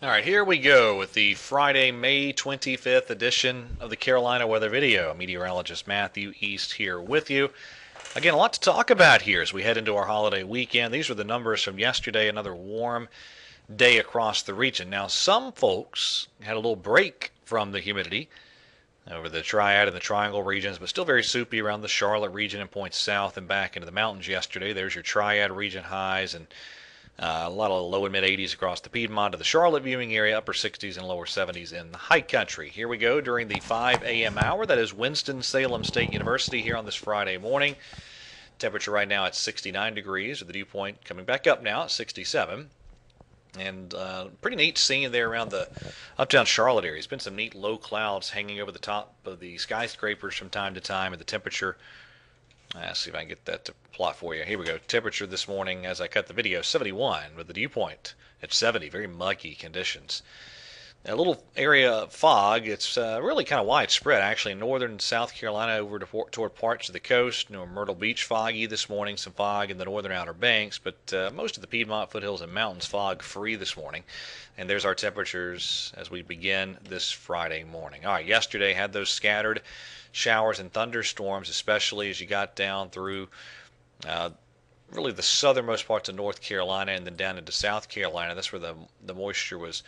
All right, here we go with the Friday, May 25th edition of the Carolina Weather Video. Meteorologist Matthew East here with you. Again, a lot to talk about here as we head into our holiday weekend. These are the numbers from yesterday, another warm day across the region. Now, some folks had a little break from the humidity over the Triad and the Triangle regions, but still very soupy around the Charlotte region and points south and back into the mountains yesterday. There's your Triad region highs and a lot of low and mid 80s across the Piedmont to the Charlotte viewing area, upper 60s and lower 70s in the high country. Here we go during the 5 a.m. hour. That is Winston-Salem State University here on this Friday morning. Temperature right now at 69 degrees, with the dew point coming back up now at 67. And pretty neat scene there around the uptown Charlotte area. There's been some neat low clouds hanging over the top of the skyscrapers from time to time, and the temperature. Let's see if I can get that to plot for you. Here we go. Temperature this morning as I cut the video, 71 with the dew point at 70. Very muggy conditions. A little area of fog. It's really kind of widespread, actually. Northern South Carolina over toward parts of the coast. Myrtle Beach foggy this morning. Some fog in the northern Outer Banks, but most of the Piedmont foothills and mountains fog free this morning. And there's our temperatures as we begin this Friday morning. All right, yesterday had those scattered showers and thunderstorms, especially as you got down through really the southernmost parts of North Carolina and then down into South Carolina. That's where the moisture was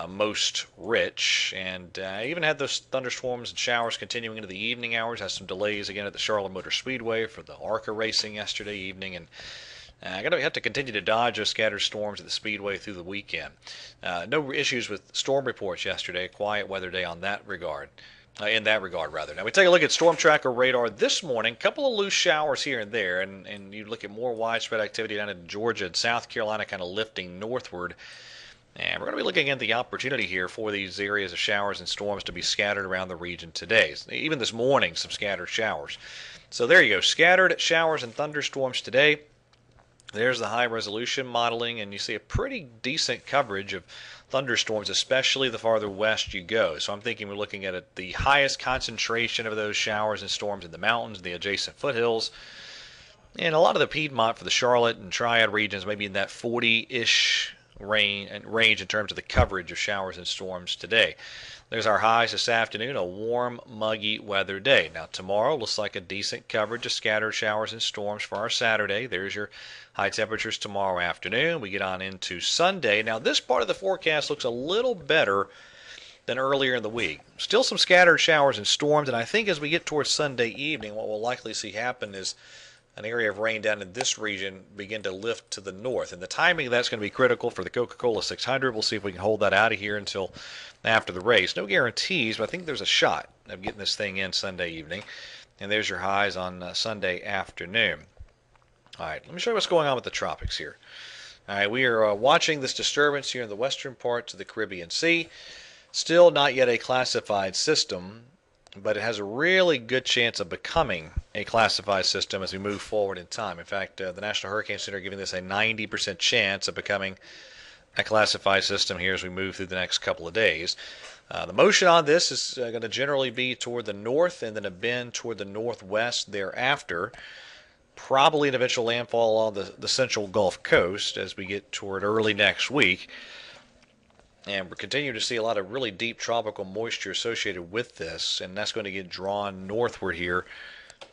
most rich, and even had those thunderstorms and showers continuing into the evening hours. Had some delays again at the Charlotte Motor Speedway for the ARCA racing yesterday evening, and going to have to continue to dodge those scattered storms at the Speedway through the weekend. No issues with storm reports yesterday. Quiet weather day on that regard. In that regard, rather. Now we take a look at storm tracker radar this morning. A couple of loose showers here and there, and you look at more widespread activity down in Georgia and South Carolina, kind of lifting northward. And we're going to be looking at the opportunity here for these areas of showers and storms to be scattered around the region today. Even this morning, some scattered showers. So there you go. Scattered showers and thunderstorms today. There's the high resolution modeling, and you see a pretty decent coverage of thunderstorms, especially the farther west you go. So I'm thinking we're looking at the highest concentration of those showers and storms in the mountains, the adjacent foothills, and a lot of the Piedmont for the Charlotte and Triad regions, maybe in that 40-ish range in terms of the coverage of showers and storms today. There's our highs this afternoon, a warm, muggy weather day. Now tomorrow looks like a decent coverage of scattered showers and storms for our Saturday. There's your high temperatures tomorrow afternoon. We get on into Sunday. Now this part of the forecast looks a little better than earlier in the week. Still some scattered showers and storms, and I think as we get towards Sunday evening, what we'll likely see happen is an area of rain down in this region begin to lift to the north. And the timing of that's going to be critical for the Coca-Cola 600. We'll see if we can hold that out of here until after the race. No guarantees, but I think there's a shot of getting this thing in Sunday evening. And there's your highs on Sunday afternoon. All right, let me show you what's going on with the tropics here. All right, we are watching this disturbance here in the western parts of the Caribbean Sea. Still not yet a classified system, but it has a really good chance of becoming a classified system as we move forward in time. In fact, the National Hurricane Center giving this a 90% chance of becoming a classified system here as we move through the next couple of days. The motion on this is going to generally be toward the north and then a bend toward the northwest thereafter. Probably an eventual landfall along the central Gulf Coast as we get toward early next week. And we're continuing to see a lot of really deep tropical moisture associated with this, and that's going to get drawn northward here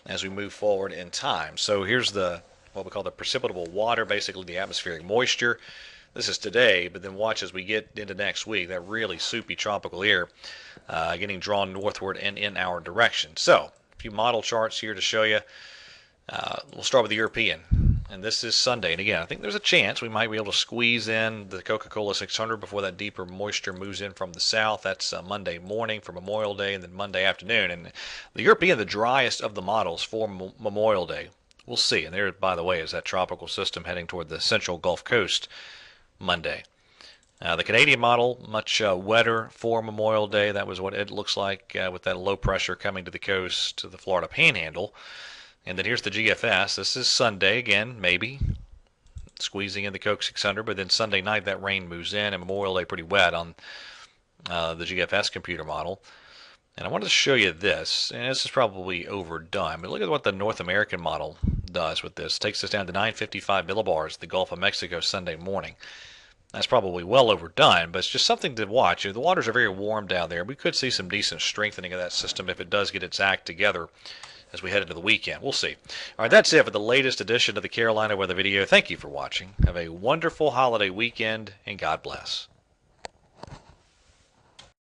as we move forward in time. So here's what we call the precipitable water, basically the atmospheric moisture. This is today, but then watch as we get into next week, that really soupy tropical air getting drawn northward and in our direction. So a few model charts here to show you. We'll start with the European. And this is Sunday. And again, I think there's a chance we might be able to squeeze in the Coca-Cola 600 before that deeper moisture moves in from the south. That's Monday morning for Memorial Day and then Monday afternoon. And the European, the driest of the models for Memorial Day. We'll see. And there, by the way, is that tropical system heading toward the central Gulf Coast Monday. The Canadian model, much wetter for Memorial Day. That was what it looks like with that low pressure coming to the coast to the Florida Panhandle. And then here's the GFS. This is Sunday again, maybe squeezing in the Coke 600, but then Sunday night that rain moves in and Memorial Day pretty wet on the GFS computer model. And I wanted to show you this, and this is probably overdone, but look at what the North American model does with this. It takes us down to 955 millibars, the Gulf of Mexico Sunday morning. That's probably well overdone, but it's just something to watch. The waters are very warm down there. We could see some decent strengthening of that system if it does get its act together as we head into the weekend. We'll see. All right, that's it for the latest edition of the Carolina Weather Video. Thank you for watching. Have a wonderful holiday weekend, and God bless.